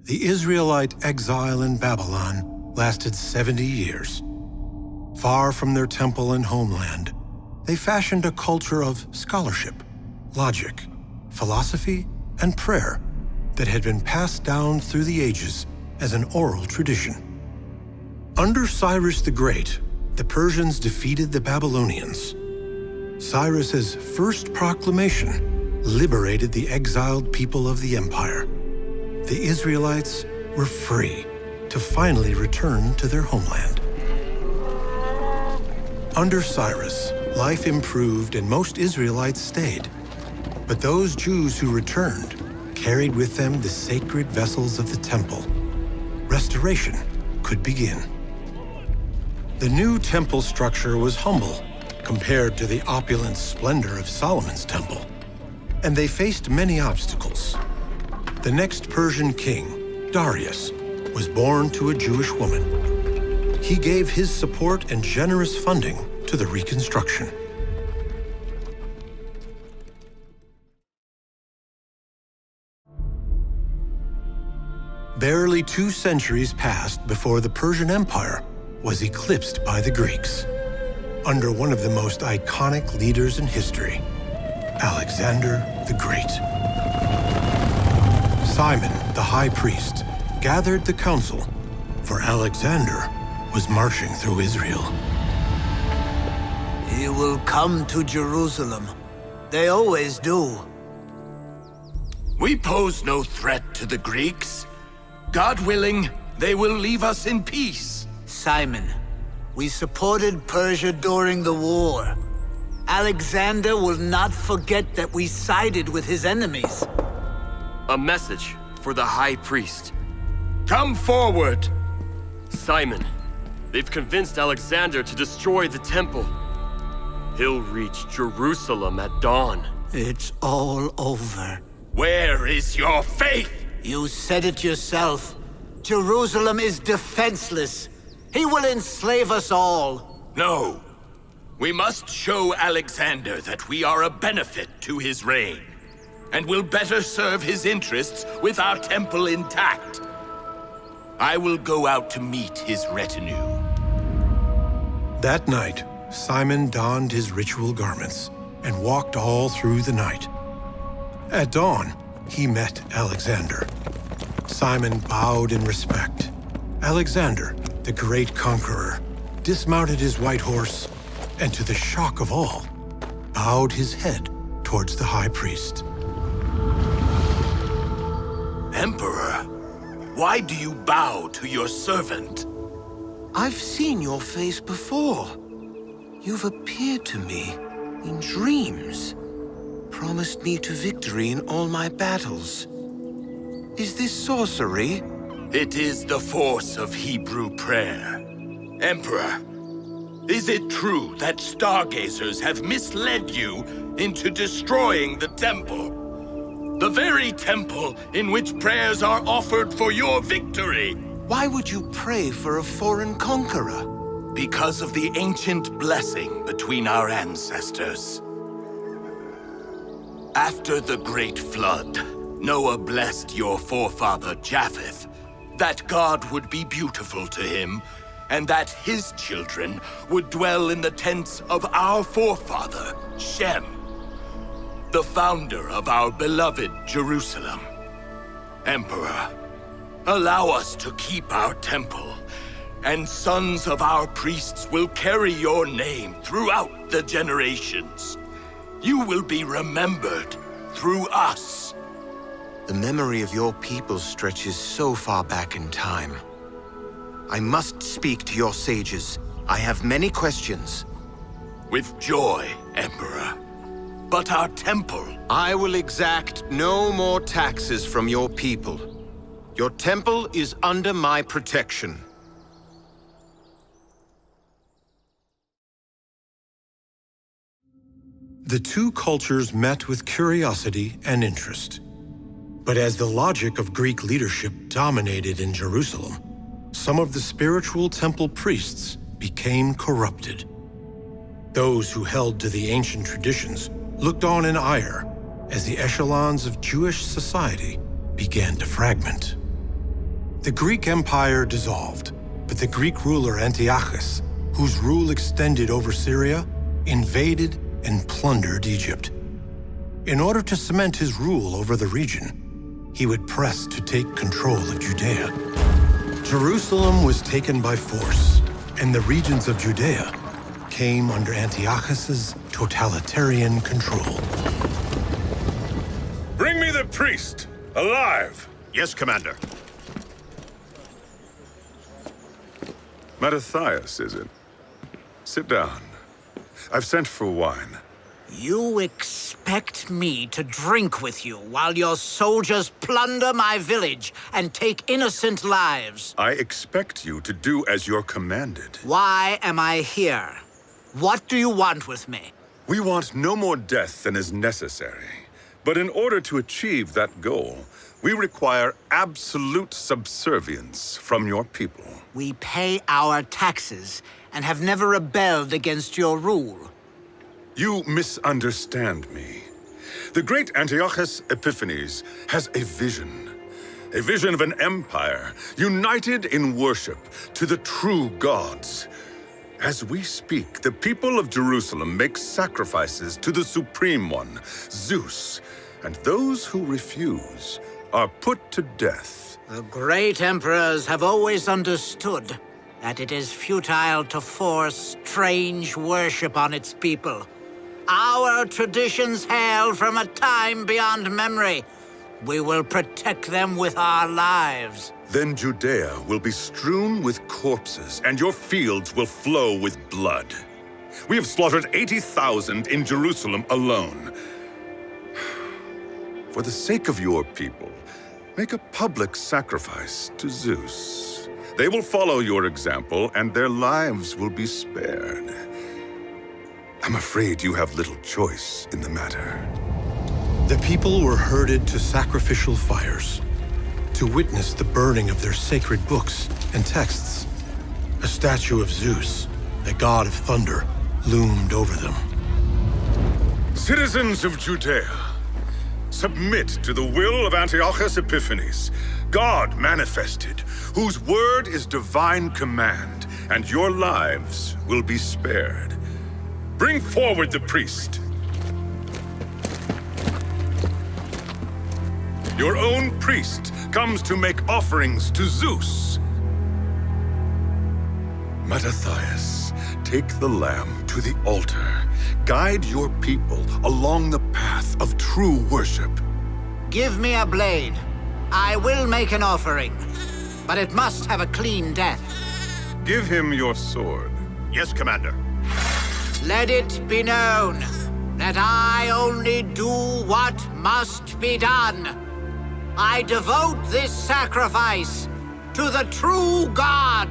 The Israelite exile in Babylon lasted 70 years. Far from their temple and homeland, they fashioned a culture of scholarship, logic, philosophy, and prayer that had been passed down through the ages as an oral tradition. Under Cyrus the Great, the Persians defeated the Babylonians. Cyrus's first proclamation liberated the exiled people of the empire. The Israelites were free to finally return to their homeland. Under Cyrus, life improved and most Israelites stayed. But those Jews who returned carried with them the sacred vessels of the temple. Restoration could begin. The new temple structure was humble compared to the opulent splendor of Solomon's temple, and they faced many obstacles. The next Persian king, Darius, was born to a Jewish woman. He gave his support and generous funding to the reconstruction. Barely 2 centuries passed before the Persian Empire was eclipsed by the Greeks, under one of the most iconic leaders in history, Alexander the Great. Simon, the high priest, gathered the council, for Alexander was marching through Israel. He will come to Jerusalem. They always do. We pose no threat to the Greeks. God willing, they will leave us in peace. Simon, we supported Persia during the war. Alexander will not forget that we sided with his enemies. A message for the High Priest. Come forward! Simon, they've convinced Alexander to destroy the temple. He'll reach Jerusalem at dawn. It's all over. Where is your faith? You said it yourself. Jerusalem is defenseless. He will enslave us all. No. We must show Alexander that we are a benefit to his reign, and will better serve his interests with our temple intact. I will go out to meet his retinue. That night, Simon donned his ritual garments and walked all through the night. At dawn, he met Alexander. Simon bowed in respect. Alexander, the great conqueror, dismounted his white horse and, to the shock of all, bowed his head towards the high priest. Emperor, why do you bow to your servant? I've seen your face before. You've appeared to me in dreams, promised me to victory in all my battles. Is this sorcery? It is the force of Hebrew prayer. Emperor, is it true that stargazers have misled you into destroying the temple? The very temple in which prayers are offered for your victory! Why would you pray for a foreign conqueror? Because of the ancient blessing between our ancestors. After the Great Flood, Noah blessed your forefather Japheth, that God would be beautiful to him, and that his children would dwell in the tents of our forefather, Shem, the founder of our beloved Jerusalem. Emperor, allow us to keep our temple, and sons of our priests will carry your name throughout the generations. You will be remembered through us. The memory of your people stretches so far back in time. I must speak to your sages. I have many questions. With joy, Emperor. But our temple... I will exact no more taxes from your people. Your temple is under my protection. The two cultures met with curiosity and interest. But as the logic of Greek leadership dominated in Jerusalem, some of the spiritual temple priests became corrupted. Those who held to the ancient traditions looked on in ire as the echelons of Jewish society began to fragment. The Greek Empire dissolved, but the Greek ruler Antiochus, whose rule extended over Syria, invaded and plundered Egypt. In order to cement his rule over the region, he would press to take control of Judea. Jerusalem was taken by force, and the regions of Judea came under Antiochus's totalitarian control. Bring me the priest, alive! Yes, Commander. Mattathias, is it? Sit down. I've sent for wine. You expect me to drink with you while your soldiers plunder my village and take innocent lives? I expect you to do as you're commanded. Why am I here? What do you want with me? We want no more death than is necessary. But in order to achieve that goal, we require absolute subservience from your people. We pay our taxes and have never rebelled against your rule. You misunderstand me. The great Antiochus Epiphanes has a vision of an empire united in worship to the true gods. As we speak, the people of Jerusalem make sacrifices to the Supreme One, Zeus, and those who refuse are put to death. The great emperors have always understood that it is futile to force strange worship on its people. Our traditions hail from a time beyond memory. We will protect them with our lives. Then Judea will be strewn with corpses, and your fields will flow with blood. We have slaughtered 80,000 in Jerusalem alone. For the sake of your people, make a public sacrifice to Zeus. They will follow your example, and their lives will be spared. I'm afraid you have little choice in the matter. The people were herded to sacrificial fires to witness the burning of their sacred books and texts. A statue of Zeus, the god of thunder, loomed over them. Citizens of Judea, submit to the will of Antiochus Epiphanes, God manifested, whose word is divine command, and your lives will be spared. Bring forward the priest. Your own priest comes to make offerings to Zeus. Mattathias, take the lamb to the altar. Guide your people along the path of true worship. Give me a blade. I will make an offering, but it must have a clean death. Give him your sword. Yes, Commander. Let it be known that I only do what must be done. I devote this sacrifice to the true God,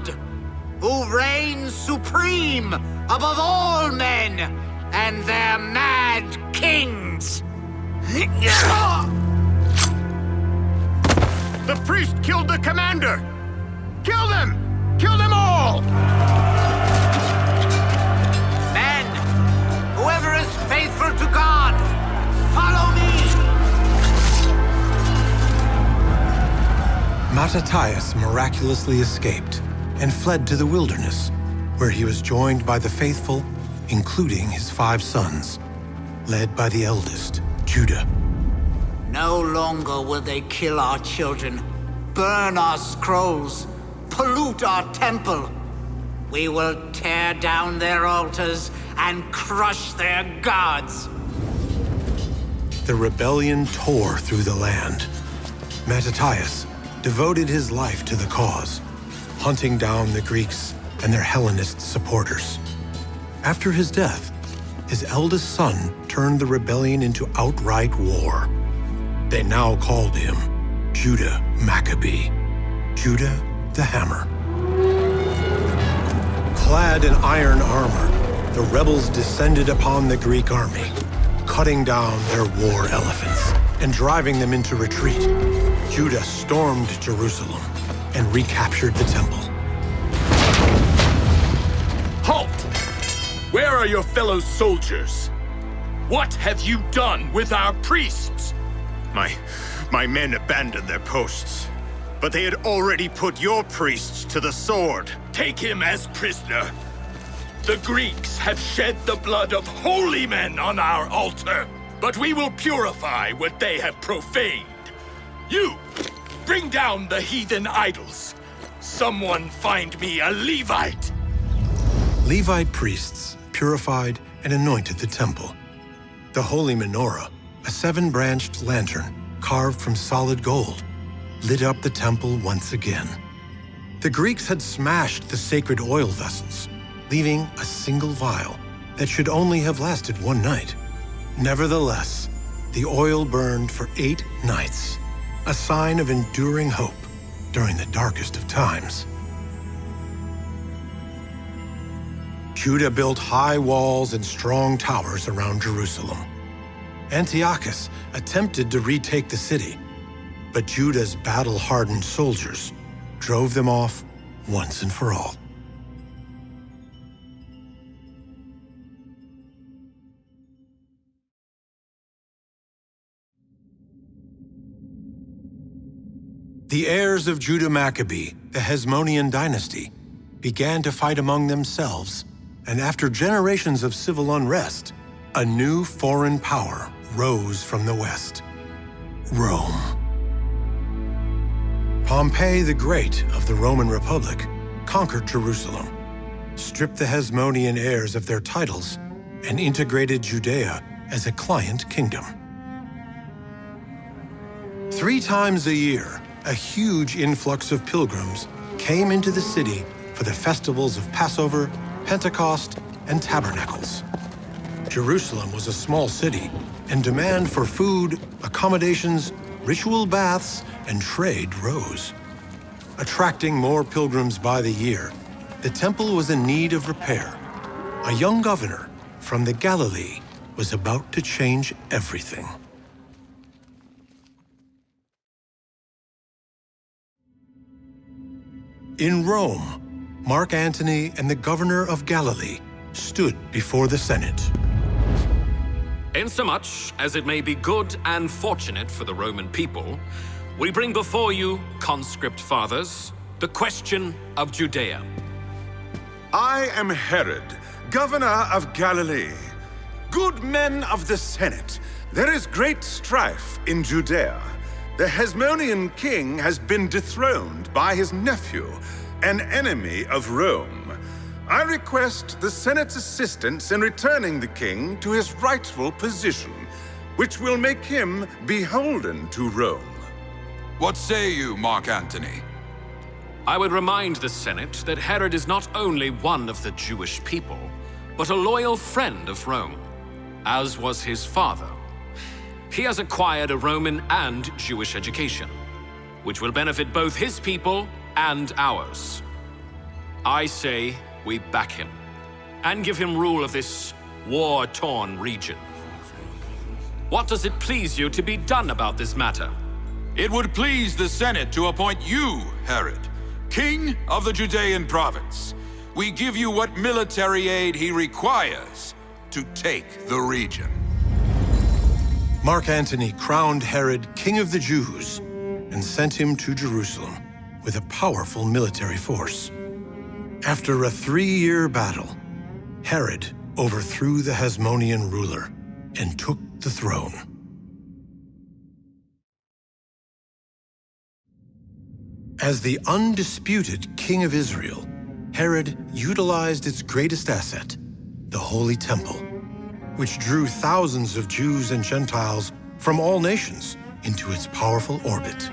who reigns supreme above all men and their mad kings. The priest killed the commander! Kill them! Kill them all! Men, whoever is faithful to God, follow me! Mattathias miraculously escaped and fled to the wilderness, where he was joined by the faithful, including his 5 sons, led by the eldest, Judah. No longer will they kill our children, burn our scrolls, pollute our temple. We will tear down their altars and crush their gods. The rebellion tore through the land. Mattathias devoted his life to the cause, hunting down the Greeks and their Hellenist supporters. After his death, his eldest son turned the rebellion into outright war. They now called him Judah Maccabee, Judah the Hammer. Clad in iron armor, the rebels descended upon the Greek army, cutting down their war elephants and driving them into retreat. Judah stormed Jerusalem and recaptured the temple. Halt! Where are your fellow soldiers? What have you done with our priests? My men abandoned their posts. But they had already put your priests to the sword. Take him as prisoner. The Greeks have shed the blood of holy men on our altar, but we will purify what they have profaned. You, bring down the heathen idols. Someone find me a Levite. Levite priests purified and anointed the temple. The holy menorah, a 7-branched lantern carved from solid gold, lit up the temple once again. The Greeks had smashed the sacred oil vessels, leaving a single vial that should only have lasted 1 night. Nevertheless, the oil burned for 8 nights, a sign of enduring hope during the darkest of times. Judah built high walls and strong towers around Jerusalem. Antiochus attempted to retake the city, but Judah's battle-hardened soldiers drove them off once and for all. The heirs of Judah Maccabee, the Hasmonean dynasty, began to fight among themselves, and after generations of civil unrest, a new foreign power rose from the west: Rome. Pompey the Great of the Roman Republic conquered Jerusalem, stripped the Hasmonean heirs of their titles, and integrated Judea as a client kingdom. 3 times a year, a huge influx of pilgrims came into the city for the festivals of Passover, Pentecost, and Tabernacles. Jerusalem was a small city, and demand for food, accommodations, ritual baths, and trade rose. Attracting more pilgrims by the year, the temple was in need of repair. A young governor from the Galilee was about to change everything. In Rome, Mark Antony and the governor of Galilee stood before the Senate. Insomuch as it may be good and fortunate for the Roman people, we bring before you, conscript fathers, the question of Judea. I am Herod, governor of Galilee. Good men of the Senate, there is great strife in Judea. The Hasmonean king has been dethroned by his nephew, an enemy of Rome. I request the Senate's assistance in returning the king to his rightful position, which will make him beholden to Rome. What say you, Mark Antony? I would remind the Senate that Herod is not only one of the Jewish people, but a loyal friend of Rome, as was his father. He has acquired a Roman and Jewish education, which will benefit both his people and ours. I say we back him, and give him rule of this war-torn region. What does it please you to be done about this matter? It would please the Senate to appoint you, Herod, king of the Judean province. We give you what military aid he requires to take the region. Mark Antony crowned Herod king of the Jews and sent him to Jerusalem with a powerful military force. After a 3-year battle, Herod overthrew the Hasmonean ruler and took the throne. As the undisputed king of Israel, Herod utilized its greatest asset, the Holy Temple, which drew thousands of Jews and Gentiles from all nations into its powerful orbit.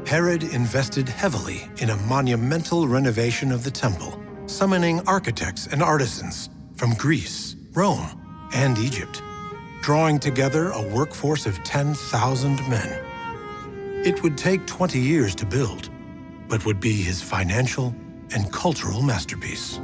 Herod invested heavily in a monumental renovation of the temple, summoning architects and artisans from Greece, Rome, and Egypt, drawing together a workforce of 10,000 men. It would take 20 years to build, but would be his financial and cultural masterpiece.